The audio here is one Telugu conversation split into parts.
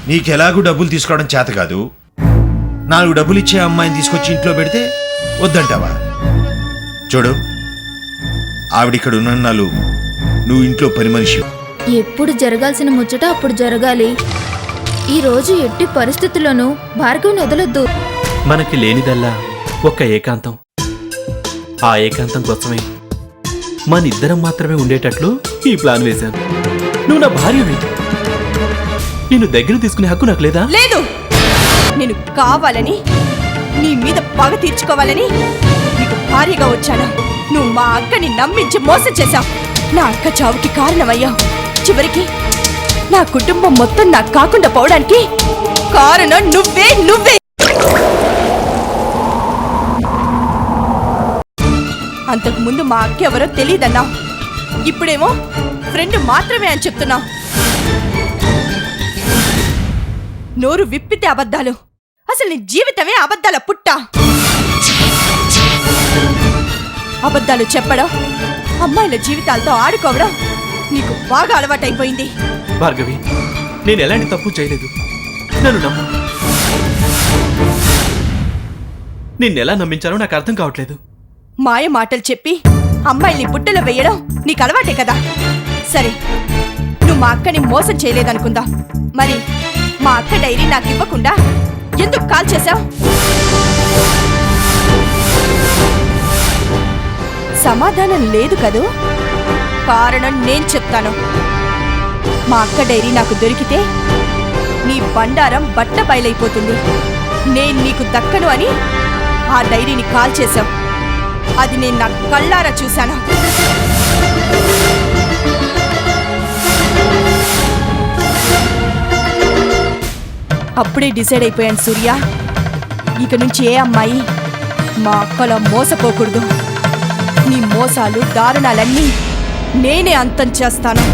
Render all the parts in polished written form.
నీకెలాగూ డబ్బులు తీసుకోవడం చేత కాదు. 4 డబ్బులు ఇచ్చే అమ్మాయిని తీసుకొచ్చి ఇంట్లో పెడితే వద్దంటావా? చూడు, ఆవిడిక్కడ ఉన్నన్నాళ్ళు నువ్వు ఇంట్లో పని మనిషి. ఎప్పుడు జరగాల్సిన ముచ్చట అప్పుడు జరగాలి. ఈ రోజు ఎట్టి పరిస్థితుల్లోనూ భార్గవిని వదలొద్దు. మనకి లేనిదల్లా ఒక్క ఏకాంతం. ఆ ఏకాంతం కోసమే మనిద్దరం మాత్రమే ఉండేటట్లు ఈ ప్లాన్ వేశాను. నువ్వు నా భార్యవి. నిన్ను దగ్గర తీసుకునే హక్కు నాకు లేదా? లేదు. నేను కావాలని నీ మీద పగ తీర్చుకోవాలని నీకు భార్యగా వచ్చాను. నువ్వు మా అక్కని నమ్మించి మోసం చేశావు. నా అక్క చావుకి కారణమయ్యావు. చివరికి నా కుటుంబం మొత్తం నాకు కాకుండా పోవడానికి కారణం నువ్వే. అంతకు ముందు మా అక్క ఎవరో తెలియదన్నావు. ఇప్పుడేమో ఫ్రెండ్ మాత్రమే అని చెప్తున్నావు. నోరు విప్పితే అబద్ధాలు. అసలు నీ జీవితమే అబద్ధాల పుట్ట. అబద్ధాలు చెప్పడం, అమ్మాయిల జీవితాలతో ఆడుకోవడం నీకు బాగా అలవాటైపోయింది. భార్గవి, నేను ఎలాంటి తప్పు చేయలేదు. నన్ను నమ్ము. నిన్నెలా నమ్మించాలో నాకు అర్థం కావట్లేదు. మాయ మాటలు చెప్పి అమ్మాయిల్ని బుట్టలో వేయడం నీకు అలవాటే కదా. సరే, నువ్వు మా అక్కని మోసం చేయలేదనుకుందాం. మరి మా అక్క డైరీ నాకు ఇవ్వకుండా ఎందుకు కాల్ చేశావు? సమాధానం లేదు కదూ. కారణం నేను చెప్తాను. మా అక్క డైరీ నాకు దొరికితే నీ బండారం బట్ట బయలైపోతుంది. నేను నీకు దక్కను అని ఆ డైరీని కాల్ చేశావు. అది నేను నా కళ్ళారా చూశాను. అప్పుడే డిసైడ్ అయిపోయాను సూర్య. ఇక నుంచి ఏ అమ్మాయి మా అక్కలా మోసపోకూడదు. నీ మోసాలు, దారుణాలన్నీ నేనే అంతం చేస్తాను.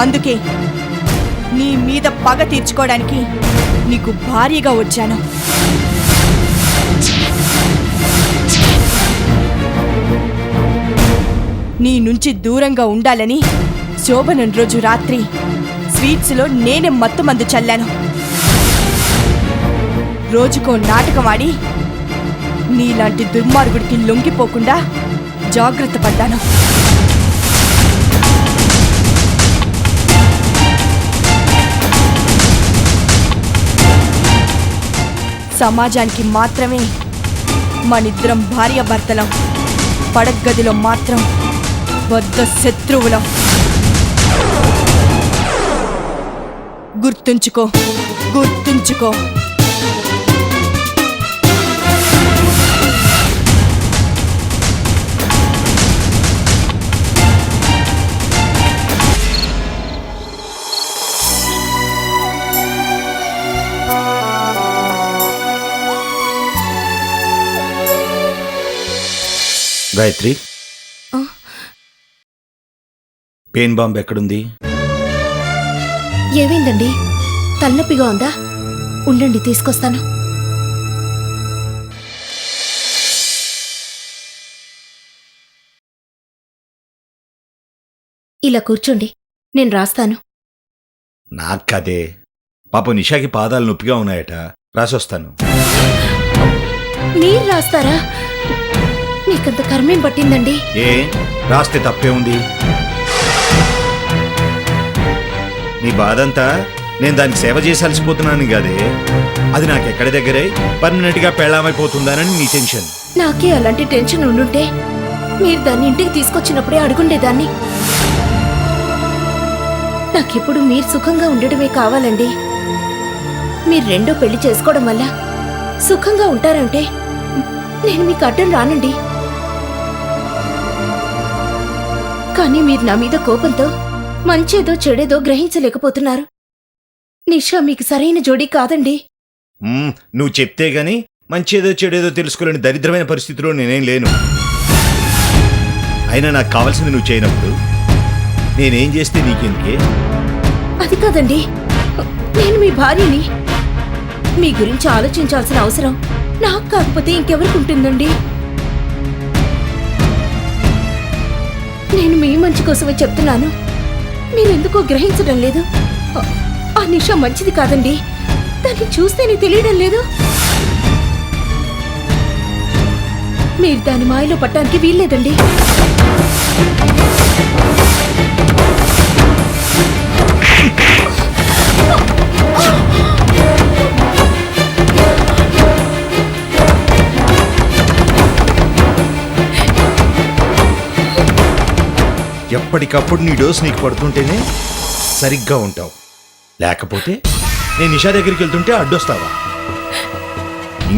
అందుకే నీ మీద పగ తీర్చుకోవడానికి నీకు భార్యగా వచ్చాను. నీ నుంచి దూరంగా ఉండాలని శోభనం రోజు రాత్రి స్వీట్స్లో నేనే మత్తు మందు చల్లాను. రోజుకో నాటకం ఆడి నీలాంటి దుర్మార్గుడికి లొంగిపోకుండా జాగ్రత్త పడ్డాను. సమాజానికి మాత్రమే మనిద్దరం భార్యాభర్తలం. పడగదిలో మాత్రం వద్ద శత్రువులం. గుర్తుంచుకో. గాయత్రి, పెయిన్ బాంబ్ ఎక్కడుంది? ఏమైందండి? తలనొప్పిగా ఉందా? ఉండండి, తీసుకొస్తాను. ఇలా కూర్చోండి, నేను రాస్తాను. నాకు కదే. పాప నిషాకి పాదాలు నొప్పిగా ఉన్నాయట, రాసొస్తాను. మీరు రాస్తారా? మీకంత కర్మేం పట్టిందండి? ఏ రాస్తే తప్పే ఉంది? నీ బాధంతా నేను దానికి సేవ చేసి అలసిపోతున్నాను కాదే. అది నాకెక్కడి దగ్గరే పర్మనెంట్ గా పెళ్ళామైపోతుందానని నీ టెన్షన్. నాకే అలాంటి టెన్షన్ ఉండుంటే మీరు దాన్ని ఇంటికి తీసుకొచ్చినప్పుడే అడుగుండేదాన్ని. నాకెప్పుడు మీరు సుఖంగా ఉండడమే కావాలండి. మీరు రెండో పెళ్లి చేసుకోవడం వల్ల సుఖంగా ఉంటారంటే నేను మీకు అడ్డం రానండి. కానీ మీరు నా మీద కోపంతో మంచేదో చెడేదో గ్రహించలేకపోతున్నారు. నిషా మీకు సరైన జోడీ కాదండి. నువ్వు చెప్తే గాని మంచేదో చెడేదో తెలుసుకోలేని దరిద్రమైన పరిస్థితిలో నేనేం లేను. అయినా నాకు కావాల్సింది నువ్వు చేయనప్పుడు నేనేం చేస్తే నీకెందుకే? అది కాదండి, నేను మీ భార్యని. మీ గురించి ఆలోచించాల్సిన అవసరం నాకు కాకపోతే ఇంకెవరికి ఉంటుందండి? నేను మీ మంచి కోసమే చెప్తున్నాను. మీరెందుకో గ్రహించడం లేదు. ఆ నిష మంచిది కాదండి. దాన్ని చూస్తేనే తెలియడం లేదు. మీరు దాని మాయలో పట్టడానికి వీల్లేదండి. ఎప్పటికప్పుడు నీ డోస్ నీకు పడుతుంటేనే సరిగ్గా ఉంటావు. లేకపోతే నేను నిషా దగ్గరికి వెళ్తుంటే అడ్డొస్తావా?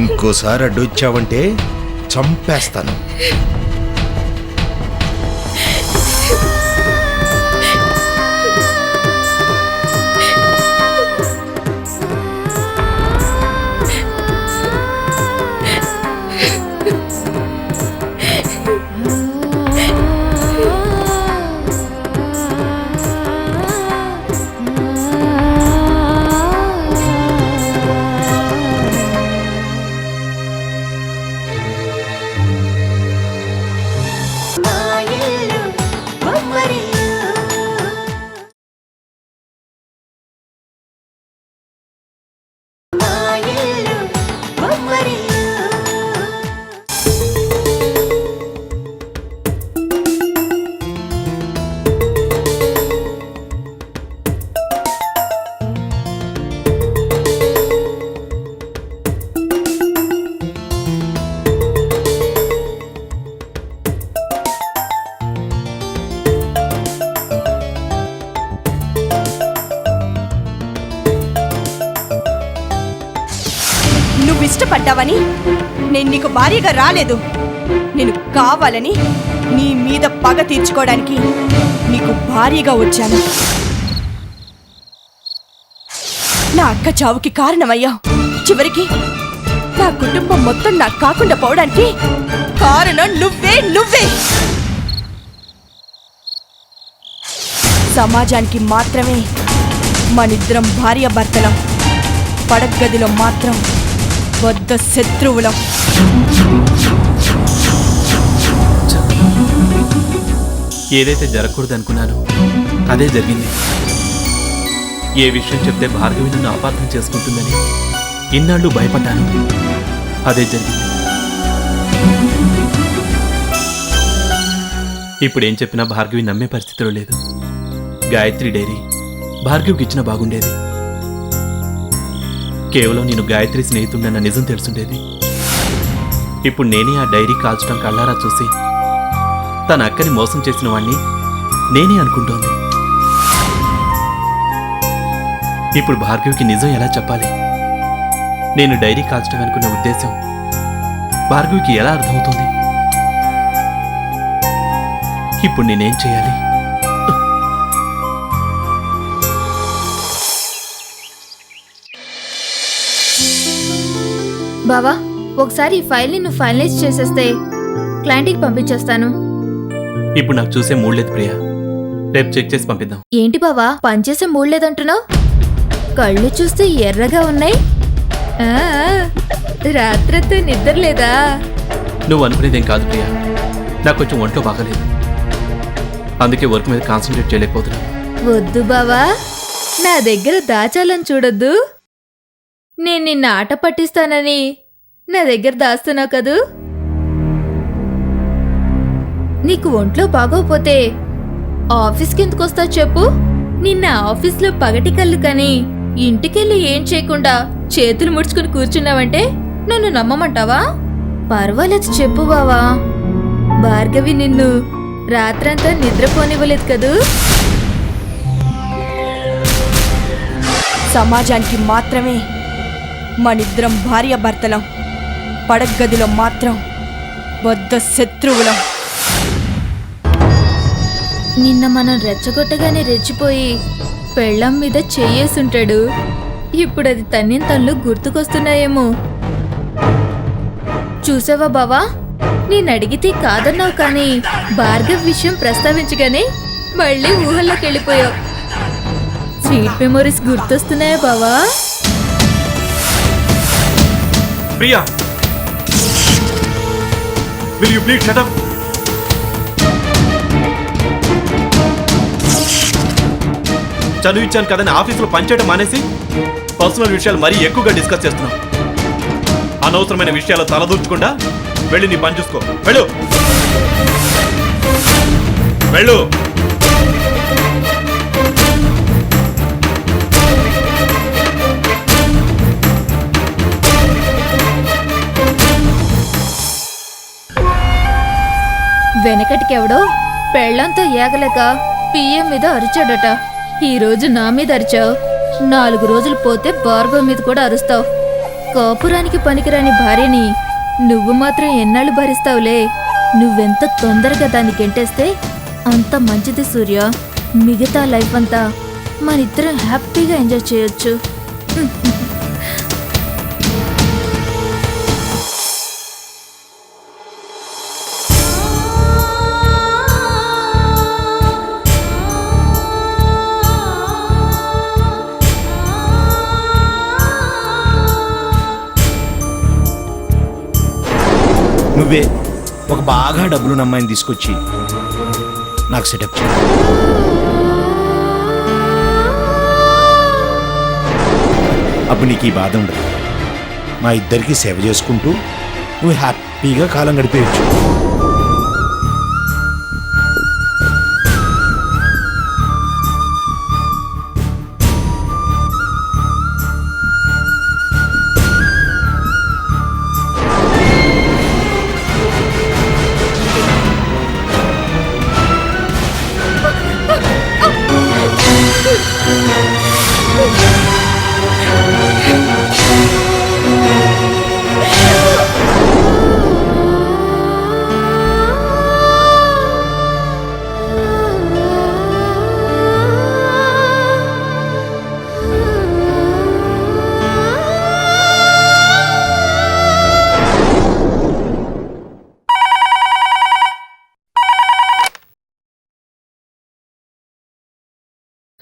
ఇంకోసారి అడ్డొచ్చావంటే చంపేస్తాను. నువ్వు ఇష్టపడ్డావని నేను నీకు భార్యగా రాలేదు. నేను కావాలని నీ మీద పగ తీర్చుకోవడానికి నీకు భార్యగా వచ్చాను. నా అక్క చావుకి కారణమయ్యావు. చివరికి నా కుటుంబం మొత్తం నాకు కాకుండా పోవడానికి కారణం నువ్వే. సమాజానికి మాత్రమే మనిద్దరం భార్యాభర్తలం, పడగదిలో మాత్రం వద్ద శత్రువులం. ఏదైతే జరగకూడదు అనుకున్నానో అదే జరిగింది. ఏ విషయం చెప్తే భార్గవి నన్ను అపార్థం చేసుకుంటుందని ఇన్నాళ్ళు భయపడ్డాను. అదే జరిగింది. ఇప్పుడేం చెప్పినా భార్గవి నమ్మే పరిస్థితిలో లేదు. గాయత్రి డైరీ భార్గవికి ఇచ్చిన బాగుండేది. కేవలం నేను గాయత్రి స్నేహితుడన్న నిజం తెలుసుండేది. ఇప్పుడు నేనే ఆ డైరీ కాల్చడం కళ్ళారా చూసి తన అక్కని మోసం చేసిన వాణ్ణి నేనే అనుకుంటోంది. ఇప్పుడు భార్గవికి నిజం ఎలా చెప్పాలి? నేను డైరీ కాల్చడం అనుకున్న ఉద్దేశం భార్గవికి ఎలా అర్థమవుతుంది? ఇప్పుడు నేనేం చేయాలి? బావా, ఒకసారి ఈ ఫైల్ని నువ్వు ఫైనలైజ్ చేసేస్తే క్లయింట్కి పంపించేస్తాను. ఇప్పుడు నాకు చూసే మూడ్ లేదు ప్రియా. రేపు చెక్ చేసి పంపిద్దాం. ఏంటి బావా, పనిచేసే మూడ్ లేదంటున్నావు? కళ్ళు చూస్తే ఎర్రగా ఉన్నాయి. రాత్రంతా నిద్ర లేదా? నువ్వు అనుకునేదేం కాదు ప్రియా. నాకు కొంచెం ఒంట్లో బాగలేదు, అందుకే వర్క్ మీద కాన్సన్ట్రేట్ చేయలేకపోతున్నాను. వద్దు బావా, నా దగ్గర దాచాలని చూడొద్దు. నేను నిన్న ఆట పట్టిస్తానని నా దగ్గర దాస్తున్నావు కదూ. నీకు ఒంట్లో బాగోపోతే ఆఫీస్కి ఎందుకు వస్తావు చెప్పు? నిన్న ఆఫీస్లో పగటి కళ్ళు కని ఇంటికెళ్ళి ఏం చేయకుండా చేతులు ముడుచుకుని కూర్చున్నావంటే నన్ను నమ్మమంటావా? పర్వాలేదు చెప్పు బావా. భార్గవి నిన్ను రాత్రంతా నిద్రపోనివ్వలేదు కదూ. సమాజానికి మాత్రమే మనిద్దరం భార్యాభర్తలం, పడగదిలో మాత్రం వద్ద శత్రువులం. నిన్న మనం రెచ్చగొట్టగానే రెచ్చిపోయి పెళ్ళం మీద చెయ్యేసుంటాడు. ఇప్పుడు అది తన్నిన తల్లు గుర్తుకొస్తున్నాయేమో. చూసావా బావా, నేనడిగితే కాదన్నావు కానీ భార్గవ్ విషయం ప్రస్తావించగానే మళ్ళీ ఊహల్లోకి వెళ్ళిపోయావు. స్వీట్ మెమొరీస్ గుర్తొస్తున్నాయా బావా? Priya, will you please shut up? చదువు ఇచ్చాను కదని ఆఫీసులో పనిచేయడం మానేసి పర్సనల్ విషయాలు మరీ ఎక్కువగా డిస్కస్ చేస్తున్నావు. అనవసరమైన విషయాలు తలదూర్చకుండా వెళ్ళి నీ పని చూసుకో. వెళ్ళు వెళ్ళు. వెనకటికెవడో పెళ్ళంతో ఏగలేక పిఎం మీద అరిచాడట. ఈ రోజు నా మీద అరిచావు, 4 రోజులు పోతే భార్గవ్ మీద కూడా అరుస్తావు. కాపురానికి పనికిరాని భార్యని నువ్వు మాత్రం ఎన్నాళ్ళు భరిస్తావులే. నువ్వెంత తొందరగా దాన్ని గెంటేస్తే అంత మంచిది సూర్య. మిగతా లైఫ్ అంతా మనిద్దరం హ్యాపీగా ఎంజాయ్ చేయొచ్చు. నువ్వే ఒక బాగా డబ్బులున్న అమ్మాయిని తీసుకొచ్చి నాకు సెటప్ చేయి. అప్పుడు నీకు ఈ బాధ ఉండదు. మా ఇద్దరికి సేవ చేసుకుంటూ నువ్వు హ్యాపీగా కాలం గడిపేయచ్చు.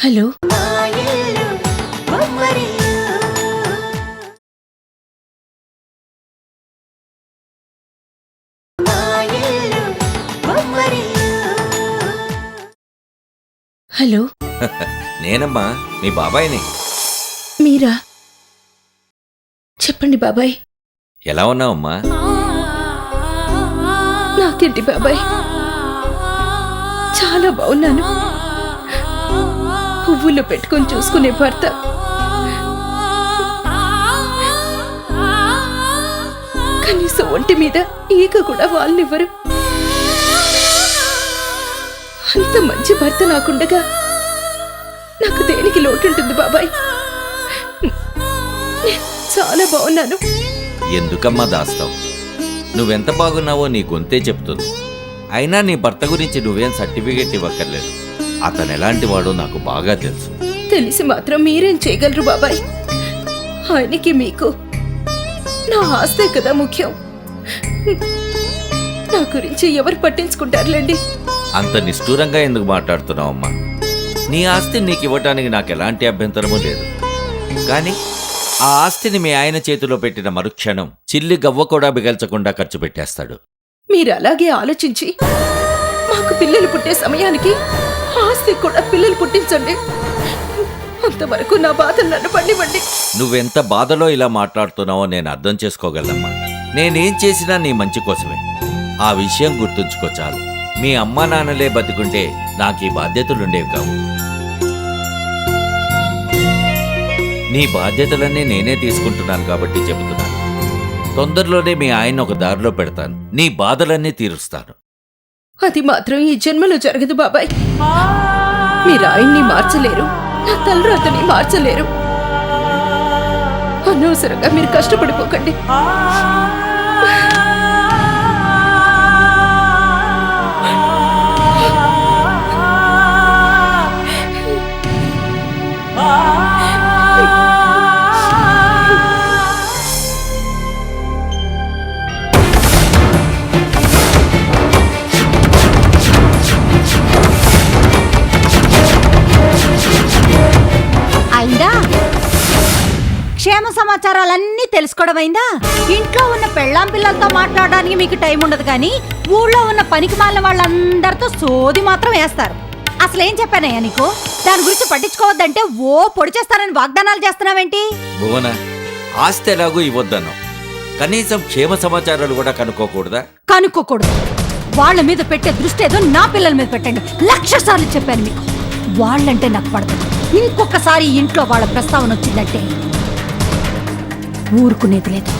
హలో, హలో, నేనమ్మా మీ బాబాయ్ని. మీరా? చెప్పండి బాబాయ్. ఎలా ఉన్నావమ్మా? నాకేంటి బాబాయ్, చాలా బాగున్నాను. పువ్వులు పెట్టుకొని చూసుకునే భర్త, కనీసం ఒంటి మీద ఈగ కూడా వాళ్ళనివ్వరు. అంత మంచి భర్త నాకుండగా నాకు దేనికి లోటుంటుంది బాబాయ్? నేను చాలా బాగున్నాను. ఎందుకమ్మా దాస్తావు? నువ్వెంత బాగున్నావో నీ గొంతే చెప్తుంది. అయినా నీ భర్త గురించి నువ్వేం సర్టిఫికేట్ ఇవ్వక్కర్లేదు. అతను ఎలాంటి వాడో నాకు బాగా తెలుసు. తెలిసి మాత్రం మీరేం చేయగలరు బాబాయ్? ఆయనకి మీకు నా ఆస్తే కదా ముఖ్యం. నా గురించి ఎవరు పట్టించుకుంటారులేండి. అంత నిష్ఠూరంగా ఎందుకు మాట్లాడుతున్నావమ్మా? నీ ఆస్తి నీకు ఇవ్వటానికి నాకు ఎలాంటి అభ్యంతరమూ లేదు. కానీ ఆ ఆస్తిని మీ ఆయన చేతిలో పెట్టిన మరుక్షణం చిల్లి గవ్వ కూడా బిగల్చకుండా ఖర్చు పెట్టేస్తాడు. మీరు అలాగే ఆలోచించి మాకు పిల్లలు పుట్టే సమయానికి ఆస్తి కూడా పిల్లలు పుట్టించండి. అంతవరకు నా బాధలు నన్ను పండివ్వండి. నువ్వెంత బాధలో ఇలా మాట్లాడుతున్నావో నేను అర్థం చేసుకోగలనమ్మా. నేనేం చేసినా నీ మంచి కోసమే. ఆ విషయం గుర్తుంచుకో చాలు. మీ అమ్మా నాన్నలే బతికుంటే నాకు ఈ బాధ్యతలుండేవి కావు. నీ బాధ్యతలన్నీ నేనే తీసుకుంటున్నాను కాబట్టి చెబుతున్నాను. తొందరలోనే మీ ఆయన ఒక దారిలో పెడతాను. నీ బాధలన్నీ తీరుస్తాను. అది మాత్రం ఈ జన్మలో జరగదు బాబాయ్. మీరు ఆయన్ని మార్చలేరు, నా తలరాతని మార్చలేరు. అనవసరంగా మీరు కష్టపడిపోకండి. అయిందా? క్షేమ సమాచారాలన్నీ తెలుసుకోవడమైందా? ఇంట్లో ఉన్న పెళ్ళాం పిల్లలతో మాట్లాడడానికి మీకు టైం ఉండదు, కానీ ఊళ్ళో ఉన్న పనికి మాలిన వాళ్ళందరితో సోది మాత్రం వేస్తారు. అసలేం చెప్పానయ్యా నీకు? దాని గురించి పట్టించుకోవద్దంటే ఓ పొడి చేస్తానని వాగ్దానాలు చేస్తున్నావేంటి? భువన, ఆస్తి ఎలాగూ ఇవ్వద్దను, కనీసం క్షేమ సమాచారాలు కూడా కనుక్కోకూడదా? కనుక్కోకూడదు. వాళ్ళ మీద పెట్టే దృష్టి ఏదో నా పిల్లల మీద పెట్టండి. 1,00,000 సార్లు చెప్పాను మీకు. వాళ్ళంటే నాకు పడదు. ఇంకొకసారి ఇంట్లో వాళ్ళ ప్రస్తావన వచ్చిందంటే ఊరుకునేది లేదు.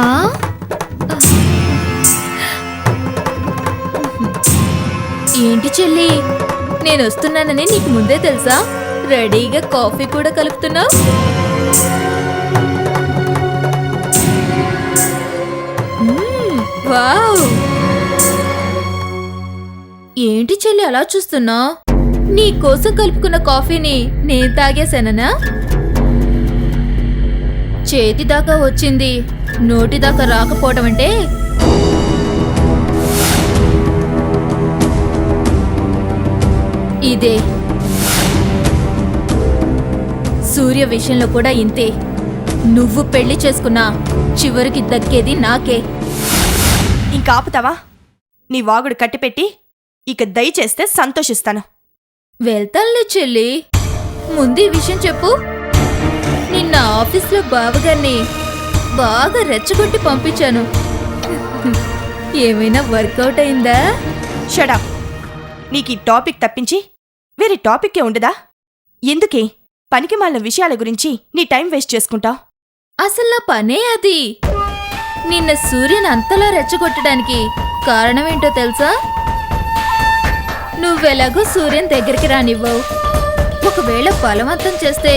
ఆ? ఏంటి చెల్లి, నేను వస్తున్నానని నీకు ముందే తెలుసా? రెడీగా కాఫీ కూడా కలుపుతున్నా. వావ్! ఏంటి చెల్లి అలా చూస్తున్నా? నీ కోసం కలుపుకున్న కాఫీని నేను తాగేశాననా? చేతి దాకా వచ్చింది, నోటి దాకా రాకపోవడం అంటే ఇదే. సూర్య విషయంలో కూడా ఇంతే. నువ్వు పెళ్లి చేసుకున్నా చివరికి దక్కేది నాకే. ఇంకా ఆపుతావా? నీ వాగుడు కట్టిపెట్టి ఇక దయచేస్తే సంతోషిస్తాను. వెళ్తానులే చెల్లి, ముందు ఈ విషయం చెప్పు. నిన్న ఆఫీస్లో బావగారిని బాగా రెచ్చగొట్టి పంపించాను. ఏమైనా వర్కౌట్ అయిందా? షడప్. నీకీ టాపిక్ తప్పించి వేరే టాపిక్కే ఉండదా? ఎందుకే పనికిమాలిన విషయాల గురించి నీ టైం వేస్ట్ చేసుకుంటావు? అసలు నా పనే అది. నిన్న సూర్యని అంతలా రెచ్చగొట్టడానికి కారణమేంటో తెలుసా? నువ్వెలాగో సూర్యన్ దగ్గరికి రానివ్వవు. ఒకవేళ బలవంతం చేస్తే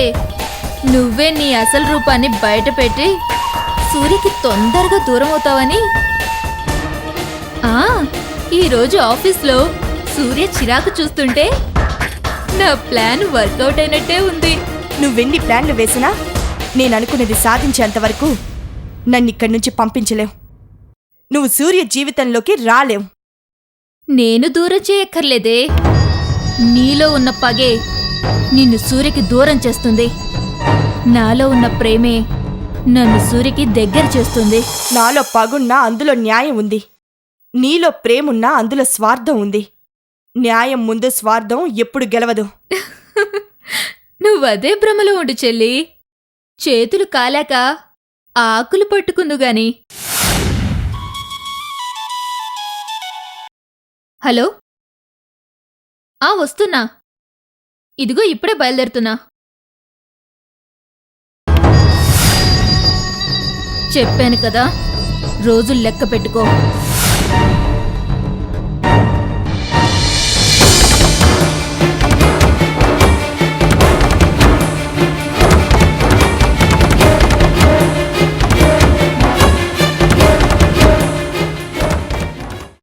నువ్వే నీ అసలు రూపాన్ని బయటపెట్టి సూర్యకి తొందరగా దూరం అవుతావని. ఈరోజు ఆఫీస్లో సూర్య చిరాకు చూస్తుంటే నా ప్లాన్ వర్కౌట్ అయినట్టే ఉంది. నువ్వెన్ని ప్లాన్లు వేసినా నేననుకునేది సాధించేంతవరకు నన్నిక్కడి నుంచి పంపించలేవు. నువ్వు సూర్య జీవితంలోకి రాలేవు. నేను దూరం చేయక్కర్లేదే. నీలో ఉన్న పగే నిన్ను సూర్యకి దూరం చేస్తుంది. నాలో ఉన్న ప్రేమే నన్ను సూర్యకి దగ్గర చేస్తుంది. నాలో పగున్నా అందులో న్యాయం ఉంది. నీలో ప్రేమున్నా అందులో స్వార్థం ఉంది. న్యాయం ముందు స్వార్థం ఎప్పుడు గెలవదు. నువ్వదే భ్రమలో ఉండు చెల్లి. చేతులు కాలాక ఆకులు పట్టుకుందుగాని. హలో, వస్తున్నా. ఇదిగో ఇప్పుడే బయలుదేరుతున్నా. చెప్పాను కదా, రోజులు లెక్క పెట్టుకో.